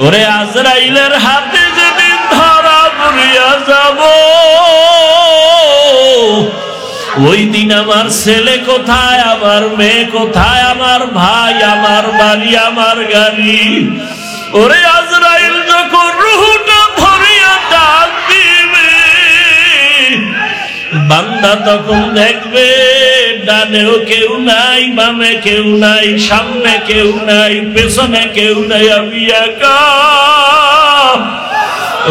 ওরে আজরাইলের হাতে যেদিন ধরা পড়িয়া যাব, ওই দিন আমার ছেলে কোথায়, আমার মেয়ে কোথায়, আমার ভাই, আমার বাড়ি, আমার গাড়ি। ওরে আজরাইল যখন রূহটা ধরিয়া টান দিবে, বান্দা তখন দেখবে ডানেও কেউ নাই, বামে কেউ নাই, সামনে কেউ নাই, পেছনে কেউ নাই, আমি একা।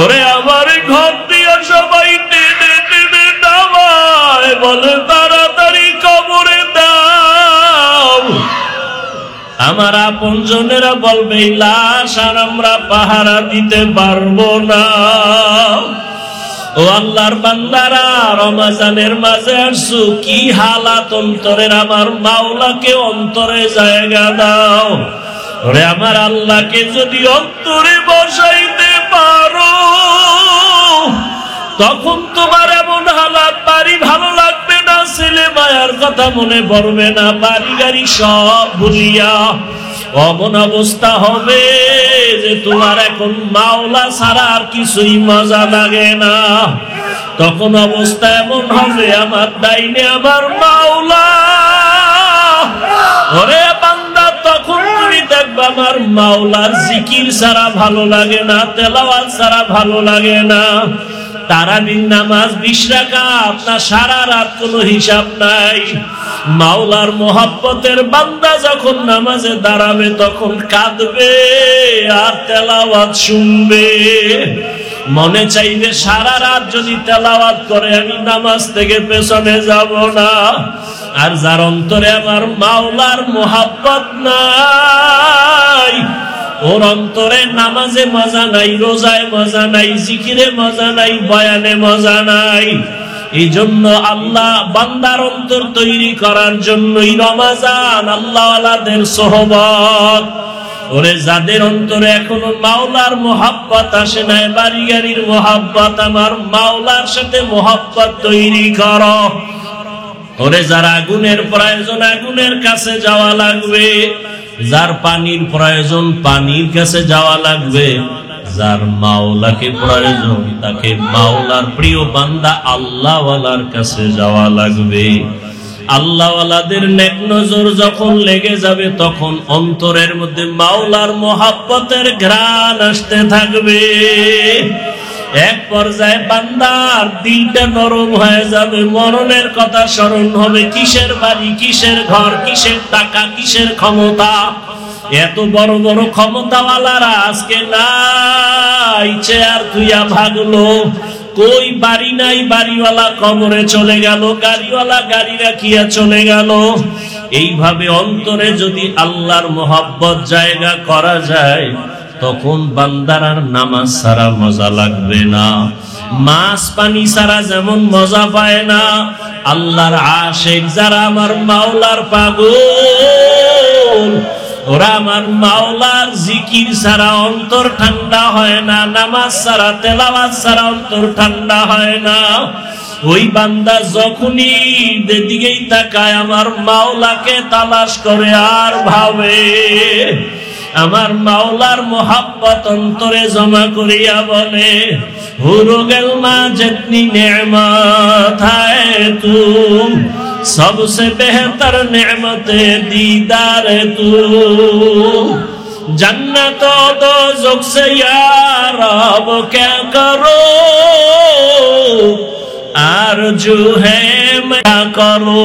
ওরে আমার ঘর দিয়া সবাই টেনে টেনে নামায়, বলে তাড়াতাড়ি কবরে দাও। আমার আপনজনেরা বলবে লাশ আর আমরা পাহারা দিতে পারবো না। ও আল্লাহর বান্দারা, রমজানের মাঝে আসছো, কি হালাত অন্তরের, আমার মাওলাকে অন্তরে জায়গা দাও। ওরে আমার আল্লাহকে যদি অন্তরে বসাইতে পারো, তখন তোমার এমন হালাত, বাড়ি ভালো লাগবে না, ছেলে মায়ার কথা মনে পড়বে না, বাড়ি গাড়ি সব ভুলিয়া অমন অবস্থা হবে যে তোমার এখন মাওলা ছাড়া আর কিছুই মজা লাগে না। তখন অবস্থা এমন হবে, আমার ডাইনে আমার মাওলা। ওরে বান্দা, তখন তুমি দেখবে আমার মাওলার জিকির ছাড়া ভালো লাগে না, তেলাওয়াত ছাড়া ভালো লাগে না। তারাবির নামাজ 20 রাকাত না, সারা রাত কোনো হিসাব নাই। মাওলার মোহাব্বতের বান্দা যখন নামাজে দাঁড়াবে, তখন কাঁদবে আর তেলাওয়াত শুনবে। মনে চাইবে সারা রাত যদি তেলাওয়াত করে আমি নামাজ থেকে পেছনে যাব না। আর যার অন্তরে আমার মাওলার মোহাব্বত নাই, ওর অন্তরে নামাজে মজা নাই, রোজায় মজা নাই, জিকিরে মজা নাই, বয়ানে মজা নাই। এই জন্য আল্লাহ বান্দার অন্তর তৈরি করার জন্যই রমজান, আল্লাহওয়ালাদের সোহবত। ওরে যাদের অন্তরে এখনো মাওলার মোহাব্বত আসে নাই, বাড়ি গাড়ির মোহাব্বত, আমার মাওলার সাথে মোহাব্বত তৈরি করো। ওরে যার আগুনের প্রয়োজন, আগুনের কাছে যাওয়া লাগবে। যার পানির প্রয়োজন, পানির কাছে যাওয়া লাগবে। যার মাওলাকে প্রয়োজন, তাকে মাওলার প্রিয় বান্দা আল্লাহওয়ালার কাছে যাওয়া লাগবে। আল্লাহওয়ালাদের নেক নজর যখন লেগে যাবে, তখন অন্তরের মধ্যে মাওলার মোহাব্বতের ঘ্রাণ আসতে থাকবে। এক পর্যায়ে বান্দার দিলটা নরম হয়ে যাবে, মরণের কথা স্মরণ হবে। কিসের বাড়ি, কিসের ঘর, কিসের টাকা, কিসের ক্ষমতা। এত বড় বড় ক্ষমতাওয়ালারা আজকে নাই, চেয়ার থুইয়া ভাগলো। কই বাড়ি নাই, বাড়িওয়ালা কবরে চলে গেল, গাড়িওয়ালা গাড়ি রাখিয়া চলে গেল। এইভাবে অন্তরে যদি আল্লাহর মোহাব্বত জায়গা করা যায়, তখন বান্দার আর নামাজ ছাড়া মজা লাগবে না। মাছ পানি ছাড়া যেমন মজা পায় না, আল্লাহর আশিক যারা আমার মাওলার পাগল, ওরা আমার মাওলার জিকির ছাড়া অন্তর ঠান্ডা হয় না, নামাজ ছাড়া, তেলাওয়াত ছাড়া অন্তর ঠান্ডা হয় না। ওই বান্দা যখনই যেদিকেই তাকায় আমার মাওলাকে তালাশ করে আর ভাবে, আমার মাওলার মোহাব্বত অন্তরে জমা করিয়া বলে, হুরুগেল মা जितनी नेमत है तू, सबसे बेहतर नेमत दीदार तू, जन्नत और दोज़ख से या रब क्या करो, आरज़ू है मैं करो।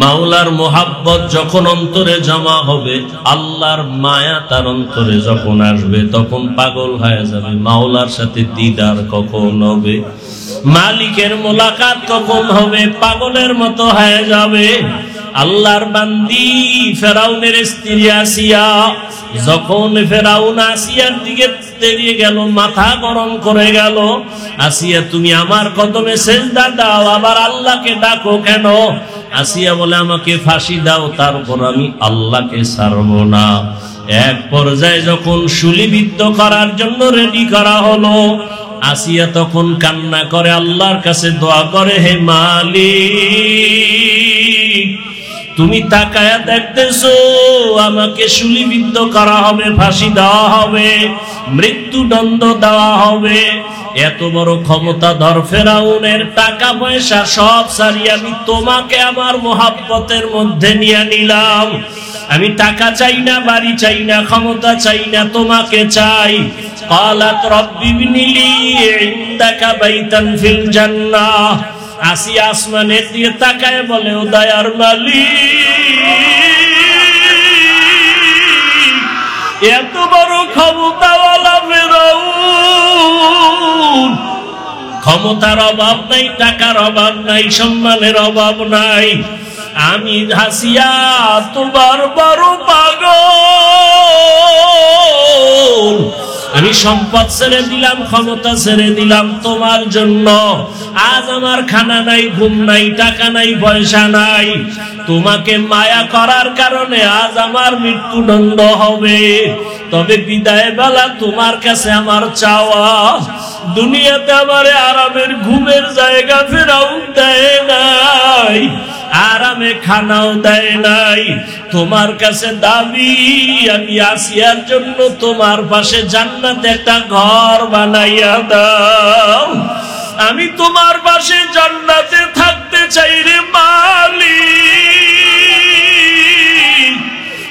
মাওলার মোহাব্বত যখন অন্তরে জমা হবে, আল্লাহর মায়া তার অন্তরে যখন আসবে, তখন পাগল হয়ে যাবে। মাওলার সাথে দিদার কখন হবে, মালিকের মোলাকাত কখন হবে, পাগলের মতো হয়ে যাবে। আল্লাহর বান্দি ফেরাউনের স্ত্রী আসিয়া, যখন ফেরাউন আসিয়ার দিকে তেড়িয়ে গেল, মাথা গরম করে গেল। আসিয়া, তুমি আমার কদমে সেজদা দাও, আবার আল্লাহকে ডাকো কেন? আসিয়া বলে, আমাকে ফাঁসি দাও, তারপর আমি আল্লাহকে ছাড়ব না। এক পর্যায়ে যখন শুলিবিদ্ধ করার জন্য রেডি করা হলো, আসিয়া তখন কান্না করে আল্লাহর কাছে দোয়া করে, হে মালিক, তুমি তাকায়া দেখতেছো আমাকে শুলিবিদ্ধ করা হবে, ফাঁসি দেওয়া হবে, মৃত্যুদণ্ড দেওয়া হবে। এত বড় ক্ষমতাধর ফেরাউনের টাকা পয়সা সব সারিয়ে আমি তোমাকে আমার মোহাব্বতের মধ্যে নিয়ে নিলাম। আমি টাকা চাই না, বাড়ি চাই না, ক্ষমতা চাই না, তোমাকে চাই। قالت رب ابن لي عندك بيتا في الجنة। আসিয়া আসমানের দিকে তাকায় বলে, ও দয়ার মালিক, এত বড় ক্ষমতাওয়ালা ফেরাউন, ক্ষমতার অভাব নাই, টাকার অভাব নাই, সম্মানের অভাব নাই। আমি হাসিয়া তোমার বড় পাগল। আমি সম্পদ ছেড়ে দিলাম, ক্ষমতা ছেড়ে দিলাম তোমার জন্য। আজ আমার খানা নাই, ঘুম নাই, টাকা নাই, পয়সা নাই। তোমাকে মায়া করার কারণে আজ আমার মৃত্যুদণ্ড হবে। তবে বিদায় বেলা তোমার কাছে আমার চাওয়া, দুনিয়াতে আমার আরামের ঘুমের জায়গা ফেরাউন দেয় নাই, আরামে খানাও দেয় নাই। তোমার কাছে দাবি, আমি আসিয়ার জন্য তোমার পাশে জান্নাতে একটা ঘর বানাইয়া দাও। আমি তোমার পাশে জান্নাতে থাকতে চাই রে মালিক।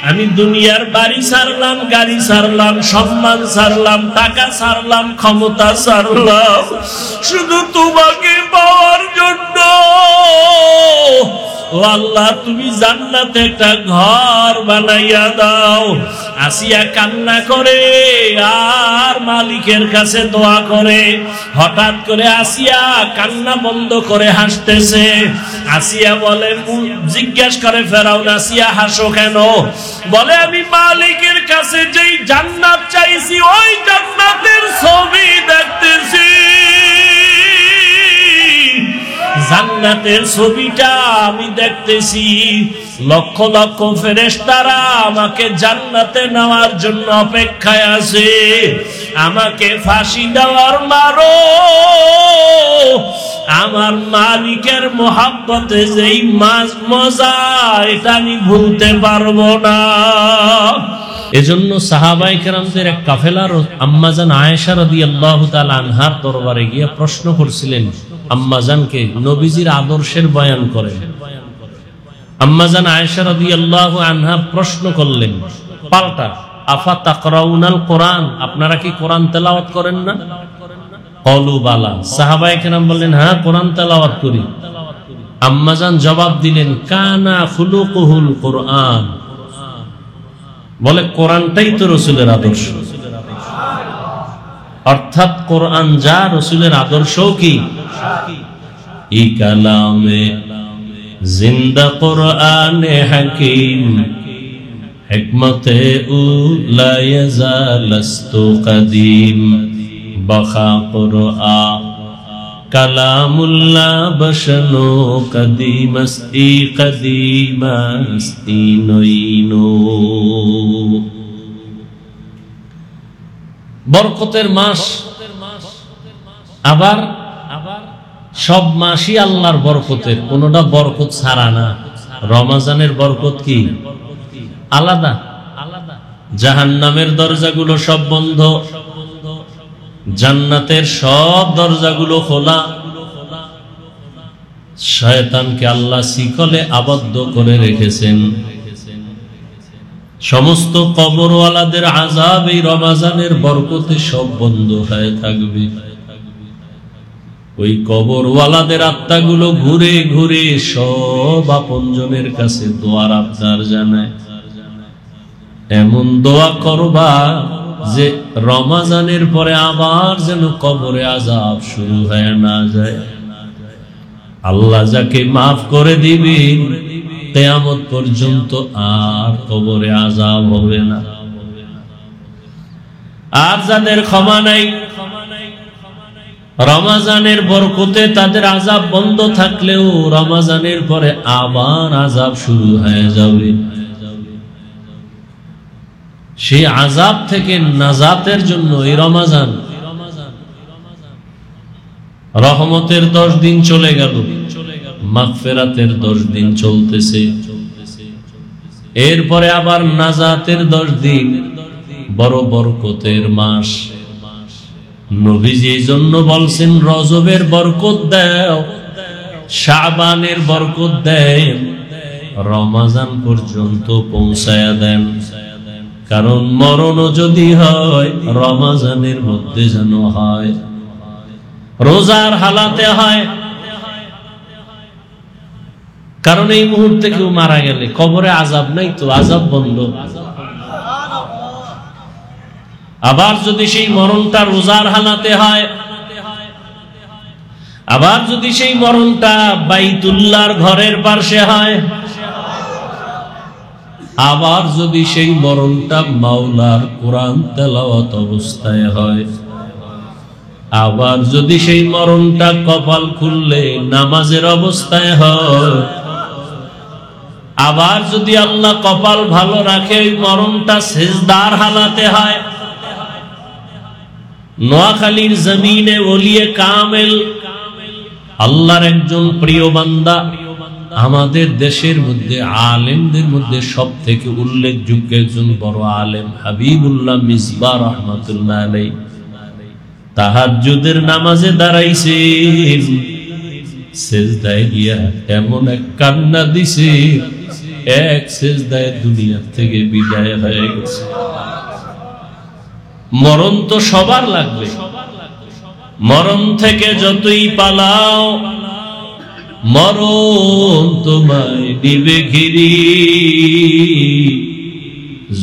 আমি দুনিয়ার বাড়ি ছাড়লাম, গাড়ি ছাড়লাম, সম্মান ছাড়লাম, টাকা ছাড়লাম, ক্ষমতা ছাড়লাম, শুধু তোমাকে পাওয়ার জন্য। ও আল্লাহ, তুমি জান্নাতে একটা ঘর বানাইয়া দাও। আসিয়া কান্না করে আর মালিকের কাছে দোয়া করে। হঠাৎ করে আসিয়া কান্না বন্ধ করে হাসতেছে। আসিয়া বলে, জিজ্ঞাসা করে ফেরাউন, আসিয়া হাসো কেন? বলে, আমি মালিকের কাছে যেই জান্নাত চাইছি ওই জান্নাতের ছবি দেখতেছি। জান্নাতের ছবিটা আমি দেখতেছি। লক্ষ লক্ষ ফেরেশতারা আমাকে জান্নাতে নেওয়ার জন্য অপেক্ষায় আছে। আমাকে ফাঁসি দেওয়ার মারো। আমার মালিকের মোহাব্বতে যেই মজা, এটা আমি ভুলতে পারবো না। এজন্য সাহাবায়ে কেরামদের এক কাফেলার আম্মাজান আয়েশা রাদিয়াল্লাহু তাআলা আনহার দরবারে গিয়ে প্রশ্ন করছিলেন। আম্মাজানকে নবীজির আদর্শের বয়ান করেন। আম্মাজান আয়েশা রাদিয়াল্লাহু আনহা প্রশ্ন করলেন পাল্টা, আফা তাকরাউনাল কোরআন, আপনারা কি কোরআন তেলাওয়াত করেন না? ক্বালু বালা। সাহাবায়ে কেরাম বললেন, হ্যাঁ কোরআন তেলাওয়াত করি। আম্মাজান জবাব দিলেন, কানা খুলুকুহুল কোরআন, বলে কোরআনটাই তো রাসূলের আদর্শ। অর্থাৎ কোরআন যা, রাসূলের আদর্শও কি? ই কালামে জিন্দা কোরআনে হাকিম, হিকমতে উ লা ইয়াজালাস্তু কাদিম, বাখা কোরআন কালামুল্লাহ বশনো কদিমস্তি কদিমস্তি নইনো। বরকতের মাস, আবার সব মাসই আল্লাহর বরকতের, কোনটা বরকত ছাড়া না। রমজানের বরকত কি আলাদা। জাহান্নামের দরজাগুলো সব বন্ধ, জান্নাতের সব দরজাগুলো খোলা। শয়তানকে আল্লাহ শিকলে আবদ্ধ করে রেখেছেন। সমস্ত কবরওয়ালাদের আযাব এই রমজানের বরকতে সব বন্ধ হয়ে থাকবে। ওই কবরওয়ালাদের আত্মাগুলো ঘুরে ঘুরে সব আপনজনের কাছে দোয়ার আবদার জানায়। এমন দোয়া করবা যে রমজানের পরে আবার যেন কবরে আযাব শুরু হয়ে না যায়। আল্লাহ যাকে মাফ করে দিবেন, কিয়ামত পর্যন্ত আর কবরে আযাব হবে না। আর যাদের ক্ষমা নাই, রমজানের বরকতে তাদের আযাব বন্ধ থাকলেও রমজানের পরে আবার আযাব শুরু হয়ে যাবে। সেই আযাব থেকে নাজাতের জন্য এই রমজান, রহমতের 10 দিন চলে গেল, মাগফিরাতের 10 দিন চলতেছে। এরপরে আবার নাজাতের 10 দিন, বড় বরকতের মাস। নবীজি এই জন্য বলছেন রজবের বরকত দাও, শাবানের বরকত দেন, রমজান পর্যন্ত পৌঁছায়া দেন। কারণ মরণও যদি হয় রমজানের মধ্যে যেন হয়, রোজার হালাতে হয়। কারণ এই মুহূর্তে কেউ মারা গেলে কবরে আযাব নাই তো, আযাব বন্ধ। আবার যদি সেই মরণটা রোজার হালাতে হয়, আবার যদি সেই মরণটা বাইতুল্লাহর ঘরের পাশে হয়, আবার যদি সেই মরণটা মাওলার কোরআন তেলাওয়াত অবস্থায় হয়, আবার যদি সেই মরণটা কপাল খুললে নামাজের অবস্থায় হয়, আবার যদি আল্লাহ কপাল ভালো রাখে ওই মরণটা সিজদার হালাতে হয়। নোয়াখালীর জমিনে ওলিয়ে কামেল আল্লাহর একজন প্রিয় বান্দা, আমাদের দেশের মধ্যে আলেমদের মধ্যে সবথেকে উল্লেখযোগ্য একজন বড় আলেম হাবিবুল্লাহ মিসবাহ রাহমাতুল্লাহ আলাইহি, তাহাজ্জুদের নামাজে দাঁড়াইছেন, সিজদায় গিয়া এমন এক কান্না দিছে, এক সিজদায় দুনিয়া থেকে বিদায় হয়ে গেছে। মরণ তো সবার লাগবে, মরণ থেকে যতই পালাও মরণ তোমায় দিবে ঘিরি।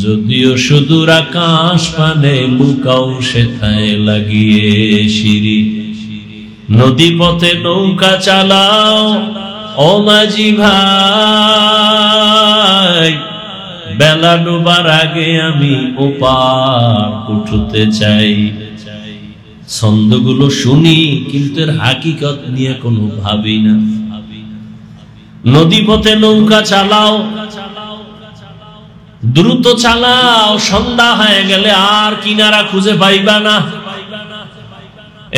যদিও সুদূর আকাশ পানে লুকাও সেথায় লাগিয়ে সিঁড়ি। নদী পথে নৌকা চালাও ও মাঝি ভাই, বেলা ডোবার আগে আমি ওপার উঠতে চাই। ছন্দগুলো শুনি কিন্তু এর হাকিকত নিয়ে কোনো ভাবি না। নদী পথে নৌকা চালাও, দ্রুত চালাও, সন্ধ্যা হয়ে গেলে আর কিনারা খুঁজে পাইবা না।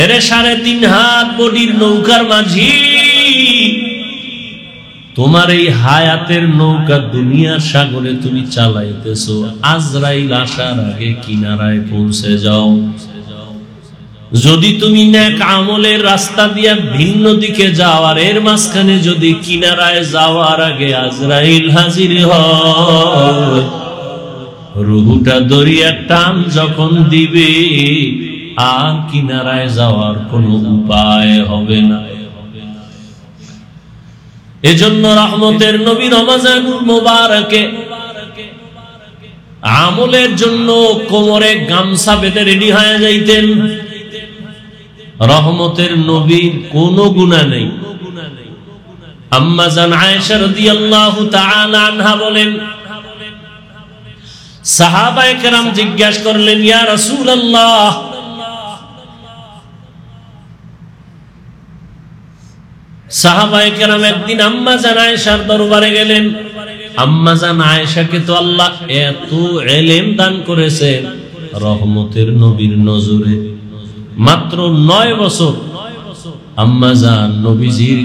এরে 3.5 হাত বডির নৌকার মাঝি, তোমার এই হায়াতের নৌকা দুনিয়ার সাগরে তুমি চালাইতেছো, আজরাইল আসার আগে কিনারায় পৌঁছে যাও। যদি তুমি নেক আমলের রাস্তা দিয়ে ভিন্ন দিকে যাও, আর এর মাঝখানে যদি কিনারায় যাওয়ার আগে আজরাইল হাজির হয়, রুহুটা দরিয়ার টান যখন দিবে আর কিনারায় যাওয়ার কোনো উপায় হবে না। এজন্য রহমতের নবী রমজানুল মুবারকে আমলের জন্য কোমরে গামছা বেঁধে রেডি হয়ে যাইতেন। রহমতের নবীর কোনো গুনাহ নেই। আম্মা জান আয়েশা রাদিয়াল্লাহু তাআলা আনহা বলেন, সাহাবায়ে কেরাম জিজ্ঞাসা করলেন, ইয়া রাসূলুল্লাহ, সাহাবায়ে কেরাম একদিন আম্মা জান আয়েশার দরবারে গেলেন। আম্মা জান আয়েশাকে তো আল্লাহ এত ইলম দান করেছেন, রহমতের নবীর নজরে মাত্র 9 বছর আম্মা জান নবীজির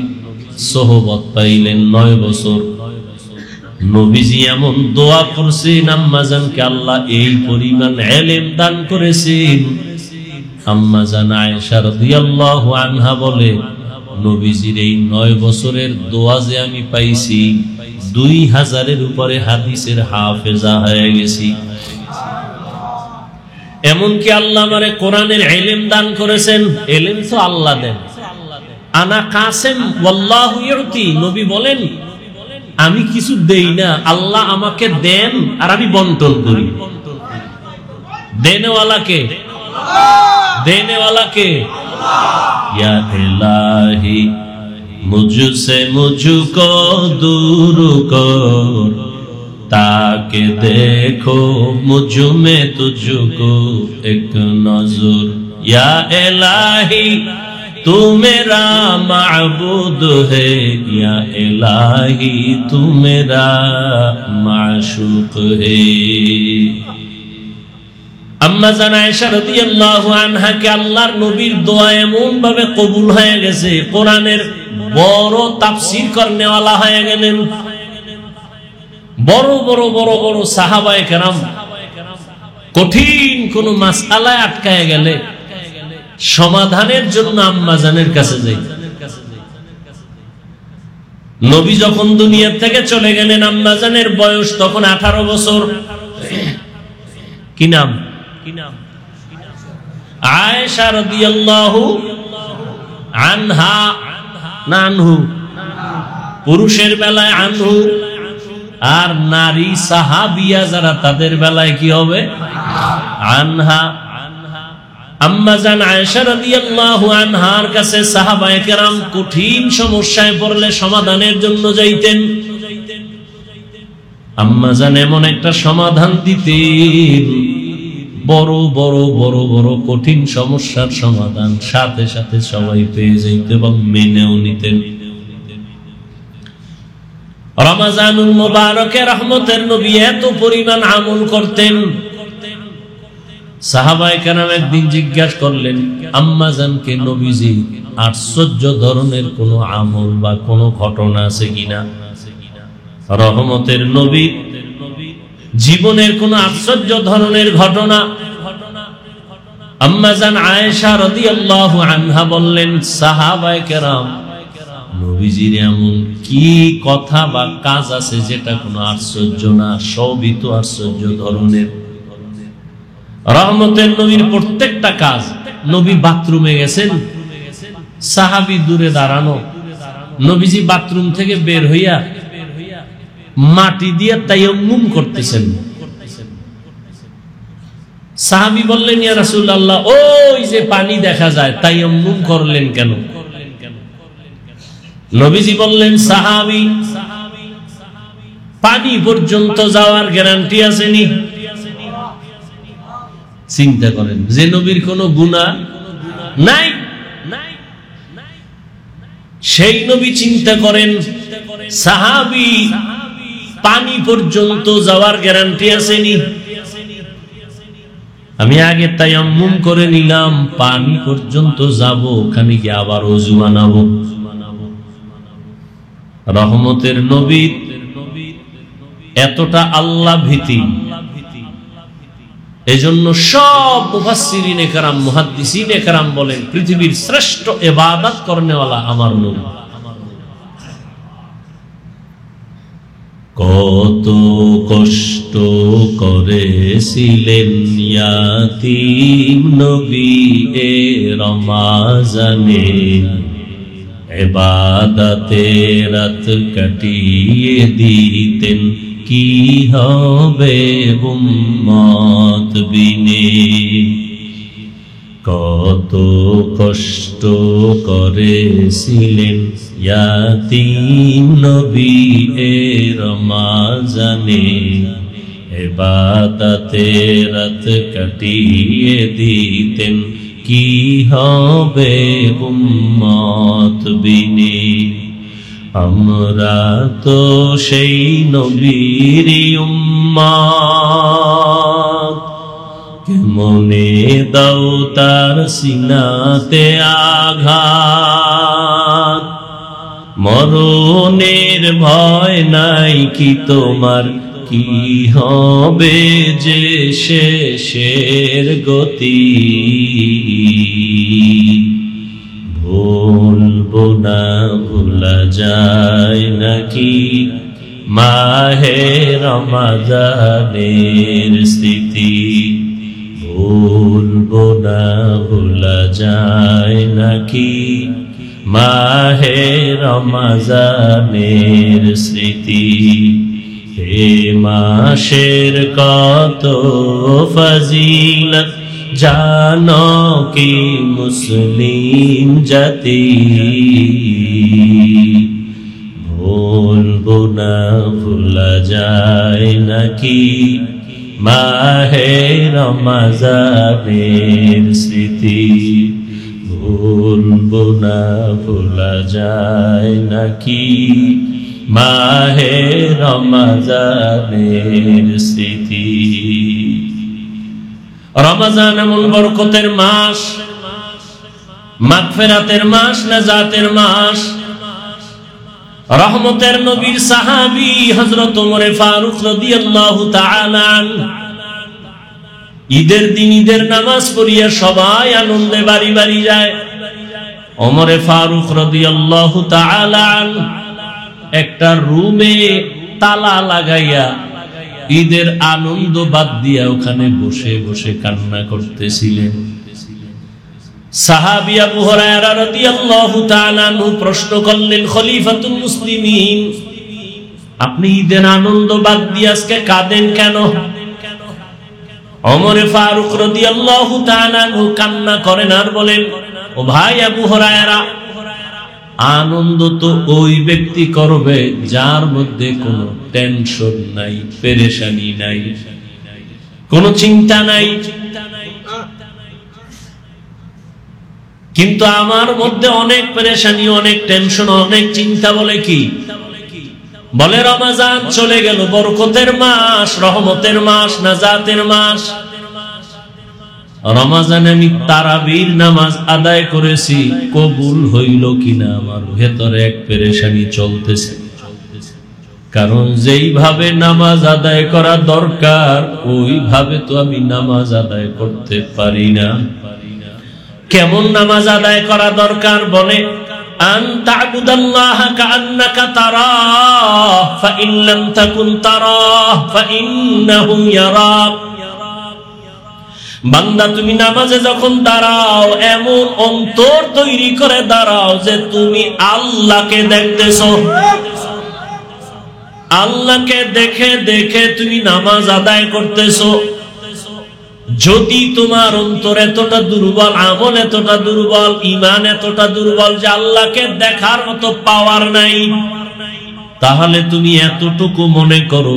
সোহবত পাইলেন। 9 বছর নবীজি এমন দোয়া করছেন, আম্মা জানকে আল্লাহ এই পরিমাণ ইলম দান করেছেন। আম্মা জান আয়েশা রাদিয়াল্লাহু আনহা বলে, নবীজির এই 9 বছরের দোয়া যে আমি পাইছি, 2000-এর উপরে হাদিসের হাফেজা হয়ে গেছি। এমনকি আল্লাহ আমারে কোরআনের ইলম দান করেছেন। ইলম তো আল্লাহ দেন। আনা কাসেম ওয়াল্লাহু ইউতি, নবী বলেন আমি কিছু দেই না, আল্লাহ আমাকে দেন আর আমি বন্টন করি। দেনেওয়ালা কে? দেনেওয়ালা কে? या इलाही मुझसे मुझको दूर कर, ताकि देखो मुझ में तुझको एक नजर। या इलाही तू मेरा माबूद है, या इलाही तू मेरा माशूक है। আম্মা জান আয়েশা রাদিয়াল্লাহু আনহা কে আল্লাহর নবীর দোয়া এমন ভাবে কবুল হয়ে গেছে, কোরআনের বড় তাফসীর করনেওয়ালা হয়ে গেলেন। বড় বড় বড় বড় সাহাবায়ে কেরাম কঠিন কোন মাসআলায় আটকায় গেলে সমাধানের জন্য আম্মাজানের কাছে যাই। নবী যখন দুনিয়া থেকে চলে গেলেন, আম্মাজানের বয়স তখন 18 বছর। কি নাম? আয়েশা রাদিয়াল্লাহু আনহা না আনহু? পুরুষের বেলায় আনহু, আর নারী সাহাবিয়া যারা তাদের বেলায় কি হবে? আনহা। আম্মাজান আয়েশা রাদিয়াল্লাহু আনহার কাছে সাহাবায়ে কেরাম কঠিন সমস্যায় পড়লে সমাধানের জন্য যাইতেন। আম্মাজান এমন একটা সমাধান দিতেন, বড় বড় বড় বড় কঠিন সমস্যার সমাধান সাথে সাথে সবাই পেয়ে যাইত এবং মেনেও নিতেন। রমজানুল মুবারকে রহমতের নবী এত পরিমাণ আমল করতেন, সাহাবায়ে কেরাম একদিন জিজ্ঞাসা করলেন আম্মাজানকে, নবীজি আশ্চর্য ধরনের কোন আমল বা কোন ঘটনা আছে কিনা? রহমতের নবী জীবনের কোন আশ্চর্য ধরনের ঘটনা? আম্মাজান আয়েশা রাদিয়াল্লাহু আনহা বললেন, সাহাবায়ে কেরাম নবীজির এমন কি কথা বা কাজ আছে যেটা কোনো আশ্চর্য না, সবই তো আশ্চর্য ধরনের। রহমতের নবীর প্রত্যেকটা কাজ, নবী বাথরুমে গেছেন, সাহাবী দূরে দাঁড়ানো, নবীজি বাথরুম থেকে বের হইয়া মাটি দিয়ে তায়াম্মুম করতেছেন। সাহাবী বললেন, ইয়া রাসূলুল্লাহ, ওই যে পানি দেখা যায়, তায়াম্মুম করলেন কেন? নবীজি বললেন, সাহাবী পানি পর্যন্ত যাওয়ার গ্যারান্টি আসেনি। চিন্তা করেন, যে নবীর কোনো গুনাহ নাই, সেই নবী চিন্তা করেন সাহাবী পানি পর্যন্ত যাওয়ার গ্যারান্টি আসেনি, আমি আগে তায়াম্মুম করে নিলাম, পানি পর্যন্ত যাব, ওখানে গিয়ে আবার ওযু বানাবো। রহমতের নবী এতটা আল্লাহ ভীতি, এজন্য সব মুফাসসিরিনে কেরাম মুহাদ্দিসিনে কেরাম বলেন পৃথিবীর শ্রেষ্ঠ ইবাদত করনেওয়ালা আমার নবী। কত কষ্ট করেছিলেন ইয়াতীম নবী এ রমজানে, ইবাদতে রাত কাটিয়ে দিতেন, কি হবে উম্মত বিনে। কত কষ্ট করেছিলেন ইয়াতীম নবী এ রমজানে, ইবাদতে রাত কাটিয়ে দিতেন, কি হবে উম্মত বিনে। আমরা তো সেই নবীর উম্মত, কেমনে দাও তার সিনাতে আঘাত, মরণের ভয় নাই কি তোমার, কি হবে যে শেষের গতি। ভুলবো না ভুলা যায় নাকি মাহে রমজানের স্মৃতি, ভুলবো না ভুলা যায় নাকি মাহে রমজানের স্মৃতি। এ মাসের কত ফজিলত জানো কি মুসলিম জাতি, ভুলবো না ভুলা যায় নাকি মাহে রমজানের স্মৃতি, ভুলবো না ভুলা যায় নাকি মাহে রমজানের স্মৃতি। রমজান এমন বরকতের মাস, মাগফিরাতের মাস, নাজাতের মাস। রহমতের নবীর সাহাবী হযরত ওমর ফারুক রাদিয়াল্লাহু তাআলা আনহু ঈদের দিন ঈদের নামাজ পড়িয়া সবাই আনন্দে বাড়ি বাড়ি যায়। ওমর ফারুক রাদিয়াল্লাহু তাআলা আনহু একটা রুমে তালা লাগাইয়া ঈদের আনন্দ বাদ দিয়া ওখানে বসে বসে কান্না করতেছিলেন। সাহাবী আবু হুরায়রা রাদিয়াল্লাহু তাআলা আনহু প্রশ্ন করলেন, খলিফাতুল মুসলিমিন, আপনি ঈদের আনন্দ বাদ দিয়ে আজকে কাঁদেন কেন? ওমর ফারুক রাদিয়াল্লাহু তাআলা আনহু কান্না করেন আর বলেন, ও ভাই আবু হুরায়রা, আনন্দ তো ওই ব্যক্তি করবে যার মধ্যে কোনো টেনশন নাই, পেরেশানি নাই, কোনো চিন্তা নাই। কিন্তু আমার মধ্যে অনেক পেরেশানি, অনেক টেনশন, অনেক চিন্তা। বলে কি? বলে রমজান চলে গেল, বরকতের মাস, রহমতের মাস, নাজাতের মাস। রমজানে আমি তারাবির নামাজ আদায় করেছি, কবুল হইল কিনা আমার ভেতরে এক পেরেশানি চলতেছে। কারণ যেইভাবে নামাজ আদায় করা দরকার ওইভাবে তো আমি নামাজ আদায় করতে পারি না। কেমন নামাজ আদায় করা দরকার? বলে, আন তা'বুদাল্লাহা কাআন্নাকা তারাহ ফাইন লাম তাকুন তারাহ ফাইন্নাহু ইয়ারাক। বান্দা, তুমি নামাজে যখন দাঁড়াও এমন অন্তর তৈরি করে দাঁড়াও যে তুমি আল্লাহকে দেখতেছো। আল্লাহকে দেখে দেখে তুমি নামাজ আদায় করতেছো। যদি তোমার অন্তর এতটা দুর্বল, আমল এতটা দুর্বল, ঈমান এতটা দুর্বল যে আল্লাহকে দেখার মতো পাওয়ার নাই, তাহলে তুমি এতটুকু মনে করো,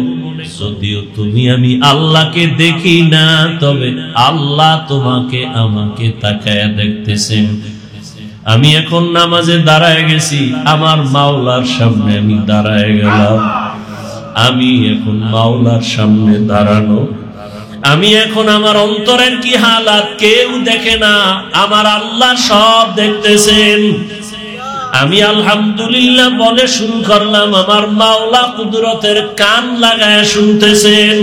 যদিও তুমি আমি আল্লাহকে দেখি না, তবে আল্লাহ তোমাকে আমাকে তাকায়া দেখতেছেন। আমি এখন নামাজে দাঁড়ায় গেছি, আমার মাওলার সামনে আমি দাঁড়ায় গেলাম। আমি এখন মাওলার সামনে দাঁড়ানো, আমি এখন আমার অন্তরের কি হালাত কেউ দেখে না, আমার আল্লাহ সব দেখতেছেন। আমি আলহামদুলিল্লাহ বলে শুরু করলাম, আমার মাওলা কুদরতের কান লাগায় শুনতেছেন।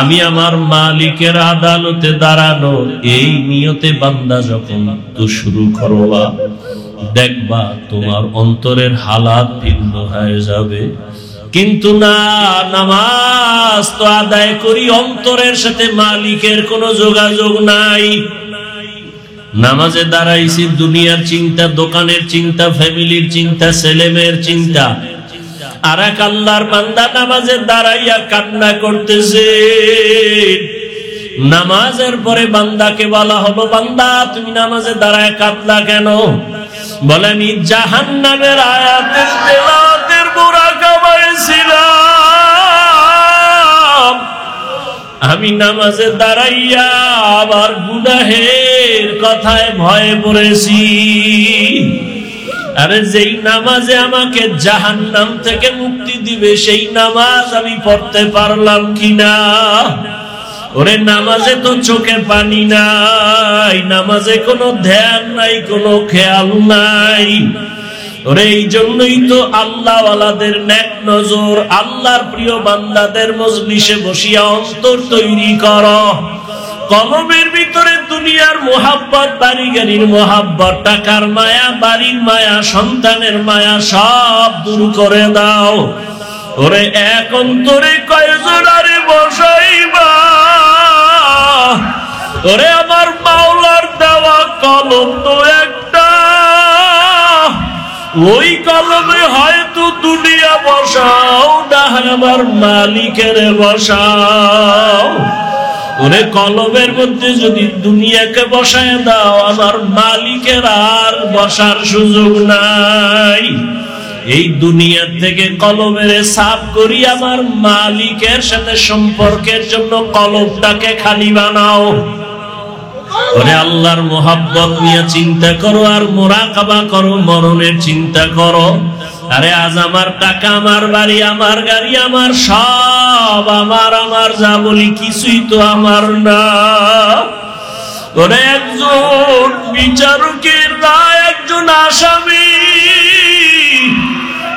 আমি আমার মালিকের আদালতে দাঁড়ানো এই নিয়তে বান্দা যখন তো শুরু করবা, দেখবা তোমার অন্তরের হালাত ভিন্ন হয়ে যাবে। কিন্তু না, নামাজ তো আদায় করি, অন্তরের সাথে মালিকের কোনো যোগাযোগ নাই। নামাজে দাঁড়াইছি দুনিয়ার চিন্তা, দোকানের চিন্তা, ফ্যামিলির চিন্তা, ছেলে মেয়ের চিন্তা। আর এক আল্লাহর বান্দা নামাজে দাঁড়াইয়া কান্না করতেছে। নামাজের পরে বান্দাকে বলা হলো, বান্দা তুমি নামাজে দাঁড়ায় কাঁদলা কেন? বলে, আমি জাহান্নামের আয়াতের তেলাওয়াতের মুরাকাবায় ছিলাম। আমি নামাজে দাঁড়াইয়া আবার গুনাহের কথায় ভয়ে পড়েছি। আরে যেই নামাজে আমাকে জাহান্নাম থেকে মুক্তি দিবে সেই নামাজ আমি পড়তে পারলাম কিনা? ওরে নামাজে তো চোখে পানি নাই, নামাজে কোনো ধ্যান নাই, কোনো খেয়াল নাই। ওরে এই জন্যই তো আল্লাহ ওয়ালাদের নেক নজর, আল্লাহর প্রিয় বান্দাদের মজলিসে বসিয়া অন্তর তৈরি করো। কলমের ভিতরে দুনিয়ার মোহাব্বত, বাড়ি গাড়ির মোহাব্বত, টাকার মায়া, বাড়ির মায়া, সন্তানের মায়া সব দূর করে দাও। ওরে এক অন্তরে কয়জন আরে বসাইবা? ওরে আমার মাওলার দেওয়া কলম তো একটা, ওই কলমে হয়তো দুনিয়া বসাও, না আমার মালিকের বসাও। ওরে কলমের মধ্যে যদি দুনিয়াকে বসায় দাও, আমার মালিকের আর বসার সুযোগ নাই। এই দুনিয়া থেকে কলমের সাফ করি, আমার মালিকের সাথে সম্পর্কের জন্য কলমটাকে খালি বানাও। ওরে আল্লাহর মোহাব্বত নিয়ে চিন্তা করো আর মুরাকাবা করো, মরণের চিন্তা করো। আরে আজ আমার টাকা, আমার বাড়ি, আমার গাড়ি, আমার সব আমার যা বলি কিছুই তো আমার না। ওরে একজন বিচারকের রায়, একজন আসামি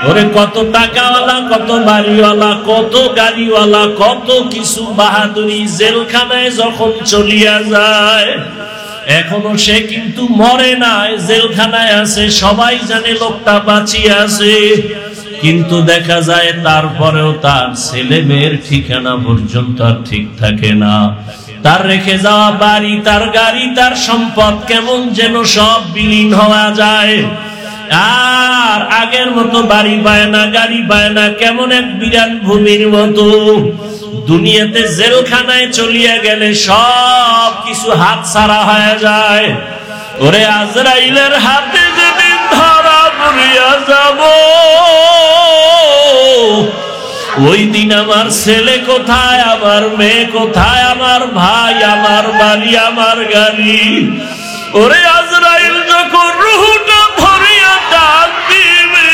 ওরে কত টাকাওয়ালা, কত বাড়িওয়ালা, কত গাড়িওয়ালা, কত কিছু বাহাদুরি জেলখানায় যখন চলিয়া যায়, এখনো সে কিন্তু মরে নাই, জেলখানায় আছে, সবাই জানে লোকটা বাঁচিয়ে আছে, কিন্তু দেখা যায় তারপরেও তার ছেলে মেয়ের ঠিকানা পর্যন্ত আর ঠিক থাকে না। তার রেখে যাওয়া বাড়ি, তার গাড়ি, তার সম্পদ কেমন যেন সব বিলীন হওয়া যায়, আর আগের মতো বাড়ি পায় না, গাড়ি পায় না, কেমন এক বিরান ভূমির মতো। দুনিয়াতে জেলখানায় চলিয়া গেলে সব কিছু হাত ছাড়া হয়ে যায়। ওরে আজরাইলের হাতে যেদিন ধরা পড়িয়া যাব, ওই দিন আমার ছেলে কোথায়, আমার মেয়ে কোথায়, আমার ভাই, আমার বাড়ি, আমার গাড়ি। ওরে আজরাইল যখন রূহটা ধরিয়া ডাক দিবে,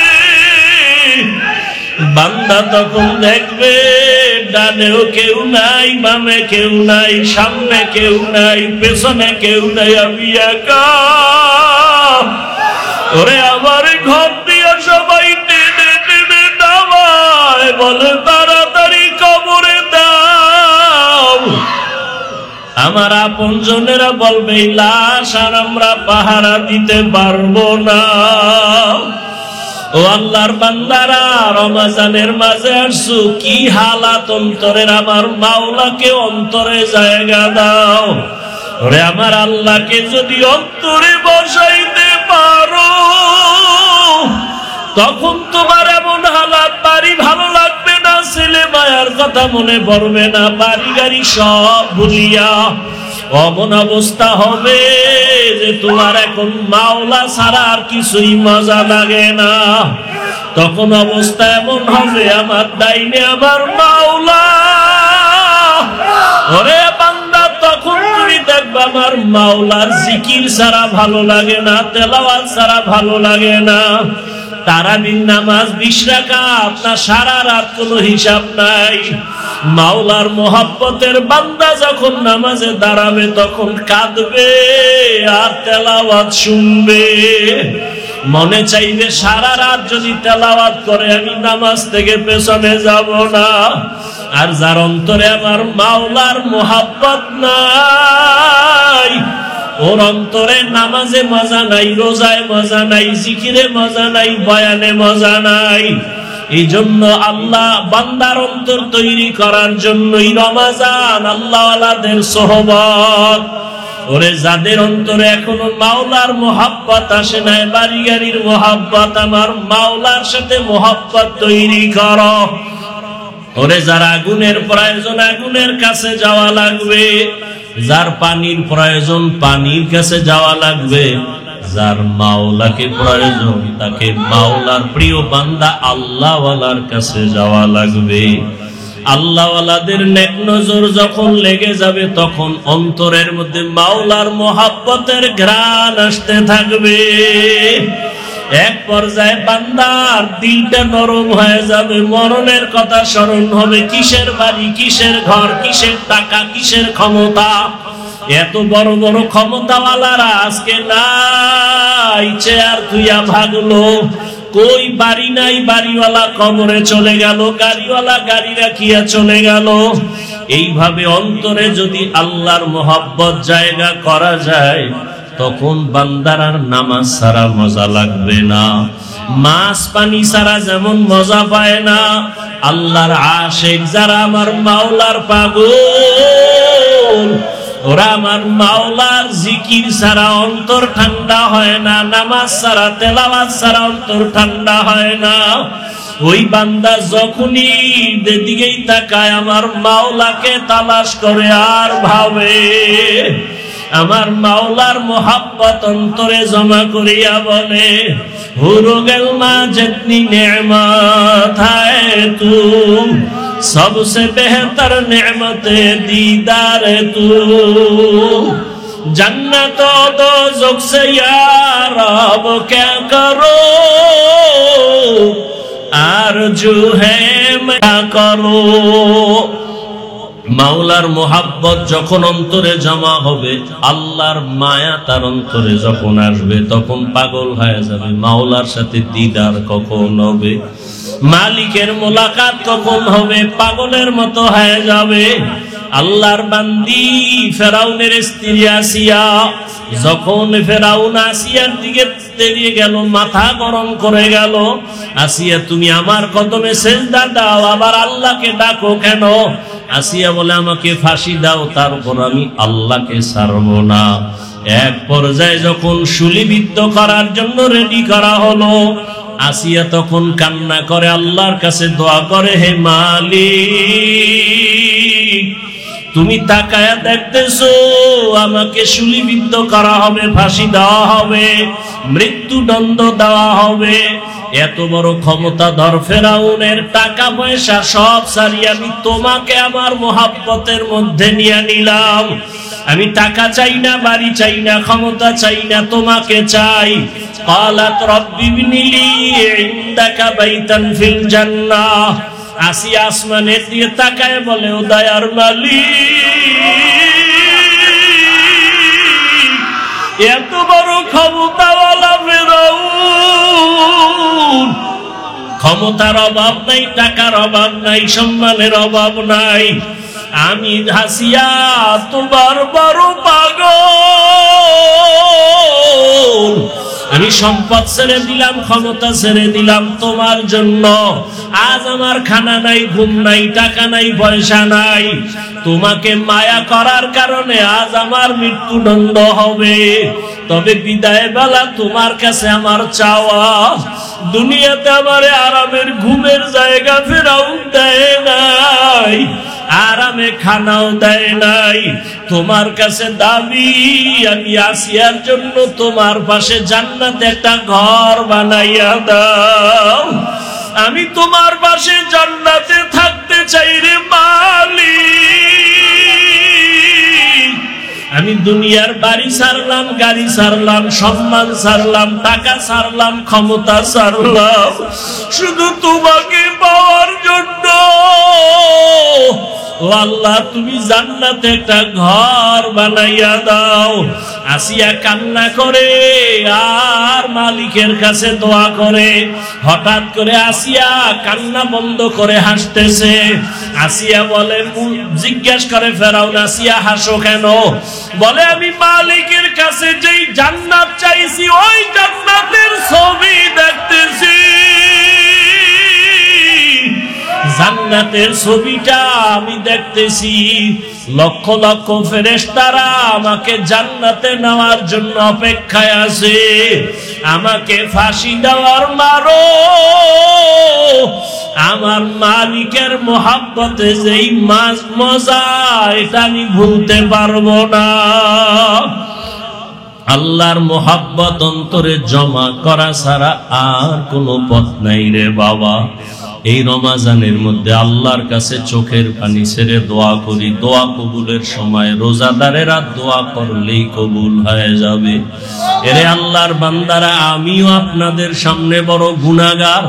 বান্দা তখন দেখবে ডানেও কেউ নাই, বামে কেউ নাই, সামনে কেউ নাই, পেছনে কেউ নাই, আমি একা। ওরে আমার ঘর দিয়া সবাই টেনে টেনে নামায়, বলে তাড়াতাড়ি কবরে দাও। আমার আপনজনেরা বলবে লাশ আর আমরা পাহারা দিতে পারবো না। ও আল্লাহর বান্দারা, রমজানের মাঝে আসছো, কি হালাত অন্তরের, আমার মাওলাকে অন্তরে জায়গা দাও। ওরে আমার আল্লাহকে যদি অন্তরে বসাইতে পারো, তখন তোমার এমন হালাত, বাড়ি ভালো লাগবে না, ছেলে মায়ার কথা মনে পড়বে না, বাড়ি গাড়ি সব ভুলিয়া অমন অবস্থা হবে যে তোমার এখন মাওলা ছাড়া আর কিছুই মজা লাগে না। তখন অবস্থা এমন হবে, আমার ডাইনে আমার মাওলা। ওরে বান্দা, তখন তুমি দেখবে আমার মাওলার জিকির ছাড়া ভালো লাগে না, তেলাওয়াত ছাড়া ভালো লাগে না। তারাবির নামাজ 20 রাকাত না, সারা রাত কোনো হিসাব নাই। মাওলার মোহাব্বতের বান্দা যখন নামাজে দাঁড়াবে, তখন কাঁদবে আর তেলাওয়াত শুনবে। মনে চাইবে সারা রাত যদি তেলাওয়াত করে আমি নামাজ থেকে পেছনে যাব না। আর যার অন্তরে আমার মাওলার মোহাব্বত নাই, ওর অন্তরে নামাজে মজা নাই, রোজায় মজা নাই, জিকিরে মজা নাই, বয়ানে মজা নাই। এই জন্য আল্লাহ বান্দার অন্তর তৈরি করার জন্যই রমজান, আল্লাহওয়ালাদের সোহবত। ওরে যাদের অন্তরে এখনো মাওলার মোহাব্বত আসে নাই, বাড়ি গাড়ির মোহাব্বত, আমার মাওলার সাথে মোহাব্বত তৈরি করো। ওরে যার আগুনের প্রয়োজন, আগুনের কাছে যাওয়া লাগবে। যার পানির প্রয়োজন, পানির কাছে যাওয়া লাগবে। যার মাওলাকে প্রয়োজন, তাকে মাওলার প্রিয় বান্দা আল্লাহওয়ালার কাছে যাওয়া লাগবে। আল্লাহওয়ালাদের নেক নজর যখন লেগে যাবে, তখন অন্তরের মধ্যে মাওলার মোহাব্বতের ঘ্রাণ আসতে থাকবে। এক পর্যায়ে বান্দার দিলটা নরম হয়ে যাবে, মরণের কথা স্মরণ হবে। কিসের বাড়ি, কিসের ঘর, কিসের টাকা, কিসের ক্ষমতা। এত বড় বড় ক্ষমতাওয়ালারা আজকে নাই, চেয়ার থুইয়া ভাগলো। কই বাড়ি নাই, বাড়িওয়ালা কবরে চলে গেল, গাড়িওয়ালা গাড়ি রাখিয়া চলে গেল। এইভাবে অন্তরে যদি আল্লাহর মোহাব্বত জায়গা করা যায়, তখন বান্দার আর নামাজ ছাড়া মজা লাগবে না। মাছ পানি ছাড়া যেমন মজা পায় না, আল্লাহর আশিক যারা আমার মাওলার পাগল, ওরা আমার মাওলার জিকির ছাড়া অন্তর ঠান্ডা হয় না, নামাজ ছাড়া, তেলাওয়াত ছাড়া অন্তর ঠান্ডা হয় না। ওই বান্দা যখনই যেদিকেই তাকায়, আমার মাওলাকে তালাশ করে আর ভাবে, আমার মাওলার মোহাব্বত অন্তরে জমা করিয়া বলে, হুরো গেল মা जितनी नेमत है तू, सबसे बेहतर नेमत दीदार तू, जन्नत दोज़ख से या रब क्या करो, आरज़ू है मैं क्या करो। মাওলার মোহাব্বত যখন অন্তরে জমা হবে, আল্লাহর মায়া তার অন্তরে যখন আসবে, তখন পাগল হয়ে যাবে। মাওলার সাথে দিদার কখন হবে, মালিকের মোলাকাত কখন হবে, পাগলের মতো হয়ে যাবে। আল্লাহর বান্দি ফেরাউনের স্ত্রী আসিয়া, যখন ফেরাউন আসিয়ার দিকে তেড়িয়ে গেল, মাথা গরম করে গেল, আসিয়া তুমি আমার কদমে সেজদা দাও, আবার আল্লাহকে ডাকো কেন? আসিয়া বলে আমাকে ফাঁসি দাও, তারপর আমি আল্লাহকে ছাড়ব না। এক পর্যায়ে যখন শুলিবিদ্ধ করার জন্য রেডি করা হলো, আসিয়া তখন কান্না করে আল্লাহর কাছে দোয়া করে, হে মালিক, তুমি তাকায়া দেখতেছো আমাকে শুলিবিদ্ধ করা হবে, ফাঁসি দেওয়া হবে, মৃত্যুদণ্ড দেওয়া হবে। এত বড় ক্ষমতাধর ফেরাউনের টাকা পয়সা সব ছাড়িয়ে আমি তোমাকে আমার মোহাব্বতের মধ্যে নিয়ে নিলাম। আমি টাকা চাই না, বাড়ি চাই না, ক্ষমতা চাই না, তোমাকে চাই। قالت رب ابن لي عندك بيتا في الجنة। আসিয়া আসমানের দিকে তাকায় বলে, ও দয়ার মালিক, এত বড় ক্ষমতাওয়ালা ফেরাউন, ক্ষমতার অভাব নাই, টাকার অভাব নাই, সম্মানের অভাব নাই, আমি আসিয়া তোমার বড় পাগল। আমি সম্পদ ছেড়ে দিলাম, ক্ষমতা ছেড়ে দিলাম তোমার জন্য। আজ আমার খানা নাই, ঘুম নাই, টাকা নাই, পয়সা নাই, তোমাকে মায়া করার কারণে আজ আমার মৃত্যুদণ্ড হবে। তবে বিদায় বেলা তোমার কাছে আমার চাওয়া, দুনিয়াতে আমারে আরামের ঘুমের জায়গা ফেরাউন দেয় নাই, আরামে খানাও দেয় নাই। তোমার কাছে দাবি, আমি আসিয়ার জন্য তোমার পাশে জান্নাতে একটা ঘর বানাইয়া দাও। আমি তোমার পাশে জান্নাতে থাকতে চাই রে মালিক। আমি দুনিয়ার বাড়ি ছাড়লাম, গাড়ি ছাড়লাম, সম্মান ছাড়লাম, টাকা ছাড়লাম, ক্ষমতা ছাড়লাম, শুধু তোমাকে পাওয়ার জন্য। ও আল্লাহ, তুমি জান্নাতে একটা ঘর বানাইয়া দাও। আসিয়া কান্না করে আর মালিকের কাছে দোয়া করে। হঠাৎ করে আসিয়া কান্না বন্ধ করে হাসতেছে। আসিয়া বলে, জিজ্ঞেস করে ফেরাউন, আসিয়া হাসো কেন? বলে, আমি মালিকের কাছে যেই জান্নাত চাইছি ওই জান্নাতের ছবি দেখতেছি। জান্নাতের ছবিটা আমি দেখতেছি, লক্ষ লক্ষ ফেরেশতারা আমাকে জান্নাতে নেওয়ার জন্য অপেক্ষায় আছে। আমাকে ফাঁসি দেওয়ার মারো, আমার মালিকের মোহাব্বতে যেই মজা, এটা আমি ভুলতে পারবো না। আল্লাহর মোহাব্বত অন্তরে জমা করা ছাড়া আর কোনো পথ নাই রে বাবা। এই রমাজানের মধ্যে আল্লাহর কাছে চোখের পানি ছেড়ে দোয়া করি। দোয়া কবুলের সময় রোজাদারেরা দোয়া করলেই কবুল হয়ে যাবে। এরে আল্লাহর বান্দারা, আমিও আপনাদের সামনে বড় গুনাহগার।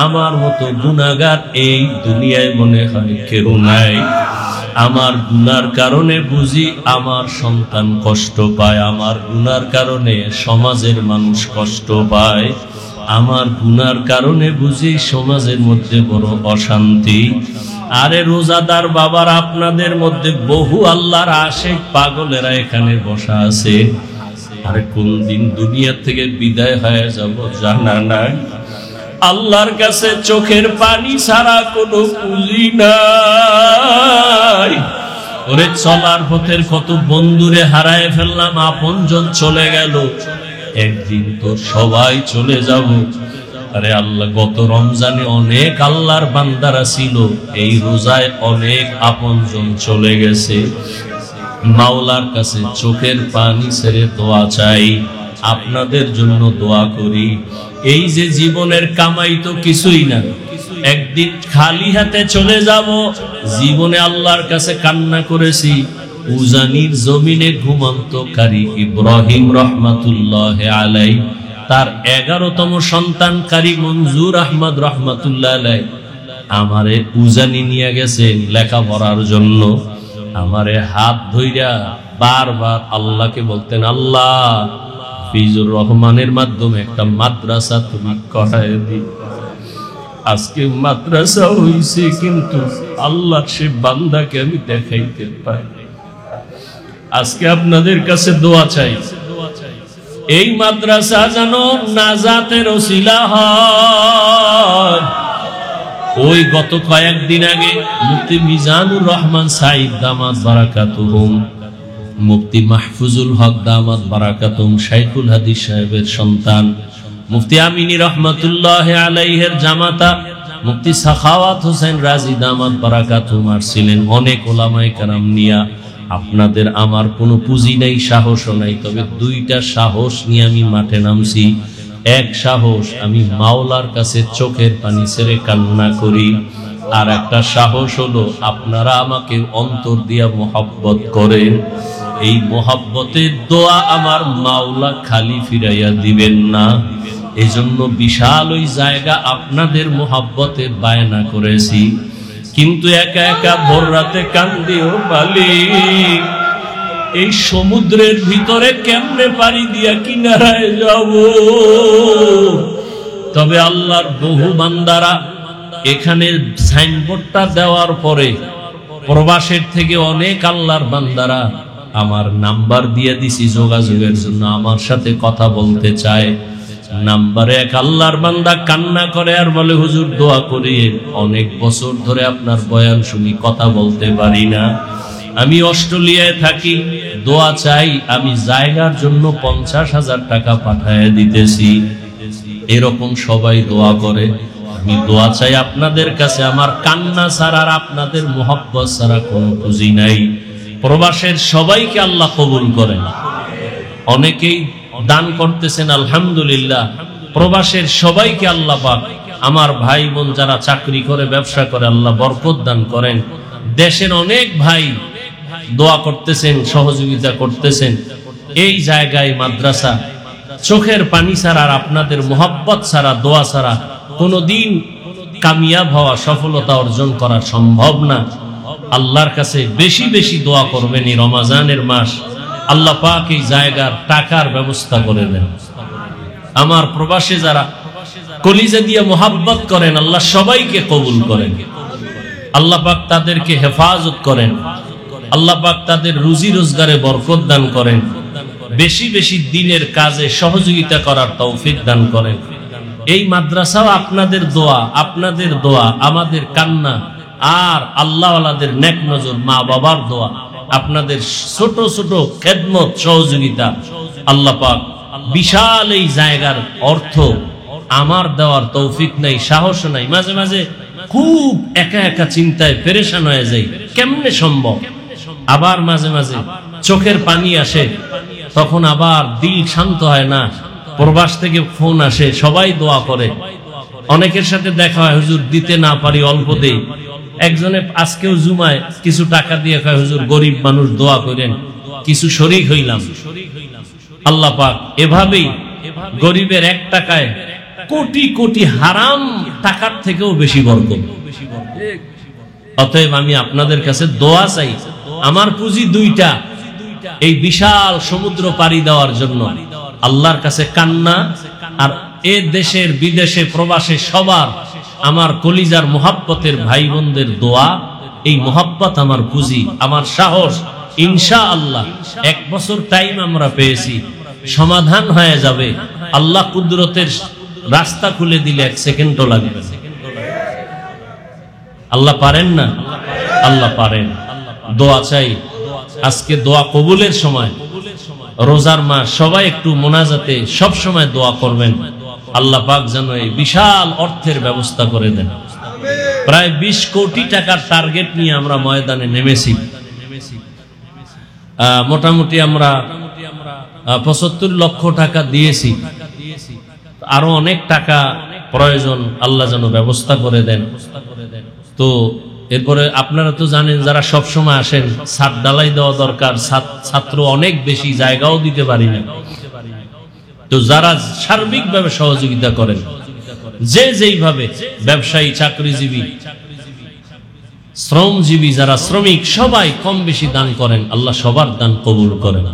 আমার মতো গুনাহগার এই দুনিয়ায় মনে হয় কেউ নাই। আমার গুনার কারণে বুঝি আমার সন্তান কষ্ট পায়, আমার গুনার কারণে সমাজের মানুষ কষ্ট পায়, আমার গুনার কারণে বুঝি সমাজের মধ্যে বড় অশান্তি। আরে রোজাদার বাবার, আপনাদের মধ্যে বহু আল্লাহর আশিক পাগলেরা এখানে বসা আছে। আরে কোন দিন দুনিয়া থেকে বিদায় হয়ে যাব জানা নাই। আল্লাহর কাছে চোখের পানি ছাড়া কোনো পুঁজি নাই। ওরে চলার পথের কত বন্ধুরে হারায় ফেললাম, আপনজন চলে গেল, একদিন তো সবাই চলে যাব। আরে আল্লাহ, গত রমজানে অনেক আল্লাহর বান্দারা ছিল, এই রোজায় অনেক আপনজন চলে গেছে। মাওলার কাছে চোখের পানি ছেড়ে দোয়া চাই, আপনাদের জন্য দোয়া করি। এই যে জীবনের কামাই তো কিছুই না, একদিন খালি হাতে চলে যাব। জীবনে আল্লাহর কাছে কান্না করেছি, উজানির জমিনে ঘুমন্তকারী ইব্রাহিম রহমাতুল্লাহ আলাই, তার 11তম সন্তান কারি মঞ্জুর আহমদ রহমাতুল্লাহ আলাই আমারে উজানি নিয়ে গেছে লেখাপড়ার জন্য। আমারে হাত ধইরা বারবার আল্লাহকে বলতেন, আল্লাহ ফিজুর রহমানের মাধ্যমে একটা মাদ্রাসা তুমি করায় দিও। আজকে মাদ্রাসা হইছে, কিন্তু আল্লাহর সে বান্দাকে আমি দেখাইতে পারি। আজকে আপনাদের কাছে দোয়া চাই, এই মাদ্রাসা যেন নাজাতের ওসিলা হয়। ওই গত কয়েকদিন আগে মুফতি মিজানুর রহমান সাইদ দামাত বারাকাতুহুম, মুফতি মাহফুজুল হক দামাত বারাকাতুহুম শাইখুল হাদিস সাহেবের সন্তান মুফতি আমিনী রহমাতুল্লাহ আলাইহির জামাতা মুফতি সাখাওয়াত হোসেন রাজি দামাত বারাকাতুহুম আসছিলেন। অনেক ওলামায়ে কেরাম নিয়া। আপনাদের আমার কোনো পুঁজি নাই, সাহসও নাই, তবে দুইটা সাহস নিয়ে আমি মাঠে নামছি। এক সাহস, আমি মাওলার কাছে চোখের পানি ছেড়ে কান্না করি। আর একটা সাহস হলো আপনারা আমাকে অন্তর দিয়া মোহাব্বত করেন। এই মোহাব্বতের দোয়া আমার মাওলা খালি ফিরাইয়া দিবেন না। এজন্য বিশাল ওই জায়গা আপনাদের মোহাব্বতে বায়না করেছি, কিন্তু একা একা ভোর রাতে কান্দিও মালিক, এই সমুদ্রের ভিতরে কেমনে পাড়ি দিয়া কিনারায় যাব। তবে আল্লাহর বহু বান্দারা এখানে সাইনবোর্ডটা দেওয়ার পরে প্রবাসের থেকে অনেক আল্লাহর বান্দারা আমার নাম্বার দিয়ে দিছি যোগাযোগের জন্য, আমার সাথে কথা বলতে চায়। নাম্বারে এক আল্লাহর বান্দা কান্না করে আর বলে, হুজুর দোয়া করি, অনেক বছর ধরে আপনার বয়ান শুনি, কথা বলতে পারি না। আমি অস্ট্রেলিয়ায় থাকি, দোয়া চাই, আমি জায়গার জন্য 50,000 টাকা পাঠায় দিতেছি। এরকম সবাই দোয়া করে। আমি দোয়া চাই আপনাদের কাছে, আমার কান্না ছাড়া আর আপনাদের মোহাব্বত ছাড়া কোনো পুঁজি নাই। প্রবাসের সবাইকে আল্লাহ কবুল করেন। অনেকেই দান করতেছেন, আলহামদুলিল্লাহ। প্রবাসের সবাইকে আল্লাহ পাক, আমার ভাই বোন যারা চাকরি করে ব্যবসা করে, আল্লাহ বরকত দান করেন। দেশের অনেক ভাই দোয়া করতেছেন, সহযোগিতা করতেছেন। এই জায়গায় মাদ্রাসা চোখের পানি ছাড়া আর আপনাদের মোহাব্বত ছাড়া, দোয়া ছাড়া কোনোদিন কামিয়াব হওয়া, সফলতা অর্জন করা সম্ভব না। আল্লাহর কাছে বেশি বেশি দোয়া করবেন। এই রমজানের মাস আল্লাহ পাক এই জায়গার টাকার ব্যবস্থা করে দেন। আমার প্রবাসে যারা কলিজা দিয়ে মোহাব্বত করেন, আল্লাহ সবাইকে কবুল করেন। আল্লাহ পাক তাদেরকে হেফাজত করেন। আল্লাহ পাক তাদের রুজি রোজগারে বরকত দান করেন। বেশি বেশি দিনের কাজে সহযোগিতা করার তৌফিক দান করেন। এই মাদ্রাসাও আপনাদের দোয়া, আপনাদের দোয়া, আমাদের কান্না, আর আল্লাহওয়ালাদের নেক নজর, মা বাবার দোয়া, আপনাদের ছোট ছোট খেদমত, সহযোগিতা, আল্লাহ পাক বিশাল এই জায়গার অর্থ আমার দেওয়ার তৌফিক নাই, সাহস নাই। মাঝে মাঝে খুব একা একা চিন্তায় পেরেশান হয়ে যাই, কেমনে সম্ভব। আবার মাঝে মাঝে চোখের পানি আসে, তখন আবার দিল শান্ত হয় না। প্রবাস থেকে ফোন আসে, সবাই দোয়া করে। অনেকের সাথে দেখা হয়, হুজুর দিতে না পারি, অল্প দেই। একজনে আজকেও জুমায় কিছু টাকা দিয়ে কয়, হুজুর গরিব মানুষ দোয়া করেন, কিছু শরীক হইলাম। আল্লাহ পাক এভাবেই গরিবের এক টাকায় কোটি কোটি হারাম টাকার থেকেও বেশি বরকত। অতএব আমি আপনাদের কাছে দোয়া চাই। আমার পুঁজি দুইটা, এই বিশাল সমুদ্র পাড়ি দেওয়ার জন্য আল্লাহর কাছে কান্না, আর এ দেশের বিদেশে প্রবাসে সবার আমার কলিজার মোহাব্বতের ভাই বোনদের দোয়া। এই মোহাব্বত আমার পুঁজি, আমার সাহস। ইনশাআল্লাহ 1 বছর টাইম আমরা পেয়েছি, সমাধান হয়ে যাবে। আল্লাহ কুদরতের রাস্তা খুলে দিলে 1 সেকেন্ডও লাগবে। আল্লাহ পারেন না? আল্লাহ পারেন। দোয়া চাই। আজকে দোয়া কবুলের সময়, রোজার মাস, সবাই একটু মোনাজাতে সব সময় দোয়া করবেন। আল্লাহ পাক যেন এই বিশাল অর্থের ব্যবস্থা করে দেন। প্রায় 20 কোটি টাকার টার্গেট নিয়ে আমরা ময়দানে নেমেছি। মোটামুটি আমরা 75 লক্ষ টাকা দিয়েছি। আরো অনেক টাকা প্রয়োজন, আল্লাহ যেন ব্যবস্থা করে দেন। তো এরপরে আপনারা তো জানেন, যারা সব সময় আসেন, ছাদ ঢালাই দেওয়া দরকার। ছাত্র অনেক বেশি, জায়গাও দিতে পারি না। তো যারা সার্বিকভাবে সহযোগিতা করেন, যে যেইভাবে, ব্যবসায়ী, চাকরিজীবী, শ্রমজীবী যারা শ্রমিক সবাই কম বেশি দান করেন, আল্লাহ সবার দান কবুল করেন।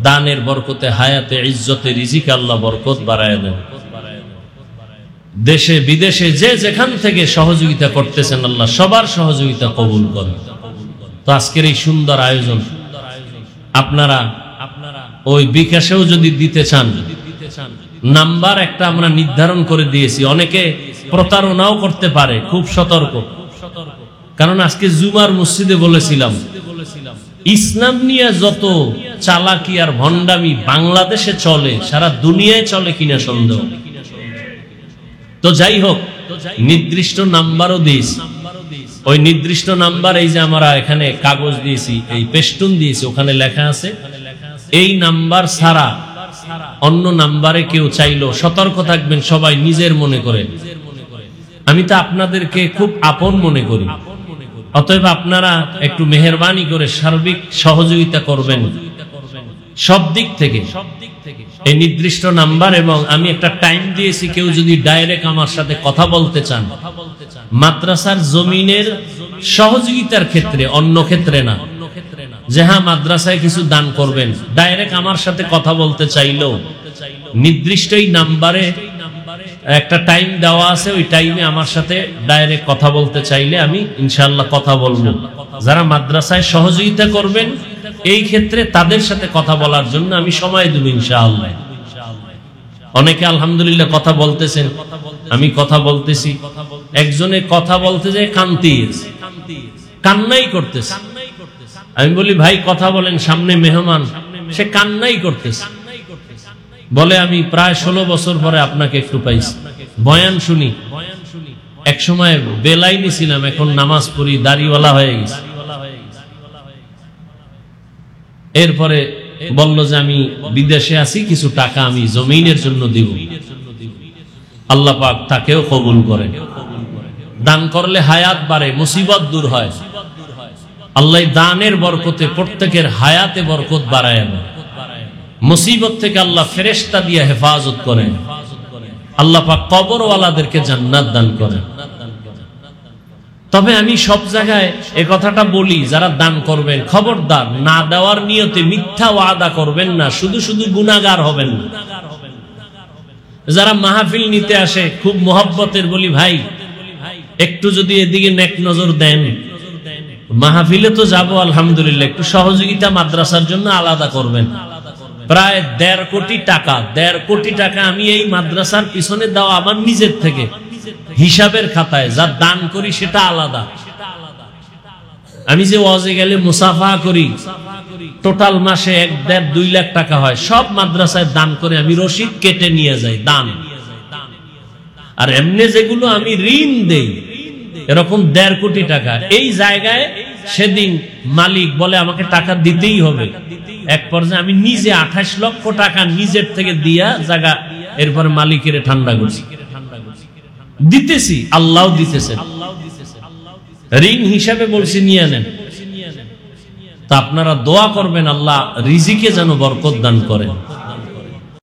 দানের বরকতে হায়াতে ইজ্জতে রিজিকে আল্লাহ বরকত বাড়ায় দেন। দেশে বিদেশে যে যেখান থেকে সহযোগিতা করতেছেন আল্লাহ সবার সহযোগিতা কবুল করেন। তো আজকের এই সুন্দর আয়োজন আপনারা ওই বিকাশেও যদি দিতে চান, নাম্বার একটা আমরা নির্ধারণ করে দিয়েছি। অনেকে প্রতারণাও করতে পারে, খুব সতর্ক। কারণ আজকে জুমার মসজিদে বলেছিলাম, ইসলাম নিয়ে যত চালাকি আর ভণ্ডামি বাংলাদেশে চলে, সারা দুনিয়ায় চলে কিনা সন্দেহ। তো যাই হোক, নির্দিষ্ট নাম্বারও দিয়েছি। ওই নির্দিষ্ট নাম্বার, এই যে আমরা এখানে কাগজ দিয়েছি, এই পেস্টুন দিয়েছি, ওখানে লেখা আছে এই নাম্বার ছাড়া অন্য নাম্বারে কেউ চাইলো সতর্ক থাকবেন সবাই নিজের মনে করে। আমি তো আপনাদেরকে খুব আপন মনে করি, অতএব আপনারা একটু মেহেরবানি করে সার্বিক সহযোগিতা করবেন সব দিক থেকে। এই নির্দিষ্ট নাম্বার, এবং আমি একটা টাইম দিয়েছি, কেউ যদি ডাইরেক্ট আমার সাথে কথা বলতে চান মাদ্রাসার জমিনের সহযোগিতার ক্ষেত্রে, অন্য ক্ষেত্রে না, যে হ্যাঁ মাদ্রাসায় কিছু দান করবেন, ডাইরেক্ট আমার সাথে কথা বলতে চাইলেও নির্দিষ্ট এই নাম্বারে একটা টাইম দেওয়া আছে, ওই টাইমে আমার সাথে ডাইরেক্ট কথা বলতে চাইলে আমি ইনশাআল্লাহ কথা বলবো। যারা মাদ্রাসায় সহযোগিতা করবেন এই ক্ষেত্রে তাদের সাথে কথা বলার জন্য আমি সময় দেব ইনশাআল্লাহ। অনেকে আলহামদুলিল্লাহ কথা বলতেছেন, আমি কথা বলতেছি, একজনে কথা বলতে যায় কান্তিয়েছে, কান্নাই করতেছে। আমি বলি ভাই কথা বলেন, সামনে মেহমান, সে কান্নাই করতেছে। বলে আমি প্রায় 16 বছর পরে আপনাকে একটু পাইছি, বয়ান শুনি। এক সময় বেলাইনি ছিলাম, এখন নামাজ পড়ি, দাড়িওয়ালা হয়ে গেছি। এরপরে বলল যে আমি বিদেশে আছি, কিছু টাকা আমি জমিনের জন্য দিব। আল্লাহ পাক তাকেও কবুল করেন। দান করলে হায়াত বাড়ে, মুসিবত দূর হয়। আল্লাহ দানের বরকতে প্রত্যেকের হায়াতে বরকত বাড়ায়, মুসিবত থেকে আল্লাহ ফেরেশতা দিয়ে হেফাজত করেন। আল্লাহ পাক কবরওয়ালাদেরকে জান্নাত দান করেন। তবে আমি সব জায়গায় এই কথাটা বলি, যারা দান করবেন খবরদার না দেওয়ার নিয়তে মিথ্যা ওয়াদা করবেন না, শুধু শুধু গুনাহগার হবেন না। যারা মাহফিল নিতে আসে খুব মোহব্বতের বলি, ভাই একটু যদি এদিকে নেক নজর দেন, মাহফিলে তো যাবো আলহামদুলিল্লাহ, একটু সহযোগিতা মাদ্রাসার জন্য আলাদা করবেন। প্রায় 1.5 কোটি টাকা, 1.5 কোটি টাকা আমি এই মাদ্রাসার পিছনে দেওয়া আমার নিজের থেকে, হিসাবের খাতায় যা দান করি সেটা আলাদা। আমি যে ওয়াজে গেলে মুসাফা করি, টোটাল মাসে 1.5-2 লাখ টাকা হয়, সব মাদ্রাসায় দান করে আমি রসিদ কেটে নিয়ে যাই দান। আর এমনি যেগুলো আমি ঋণ দেই, এরকম 1.5 কোটি টাকা, এই জায়গায় সেদিন মালিক বলে আমাকে টাকা দিতেই হবে। এক পর্যায়ে আমি নিজে 28 লক্ষ টাকা নিজের থেকে দিয়া জায়গা, এরপর মালিকের ঠান্ডা করছি, দিতেছি, আল্লাহ দিতেছেন, ঋণ হিসাবে বলছি নিয়ে নেন। তা আপনারা দোয়া করবেন আল্লাহ রিজিকে যেন বরকত দান করেন।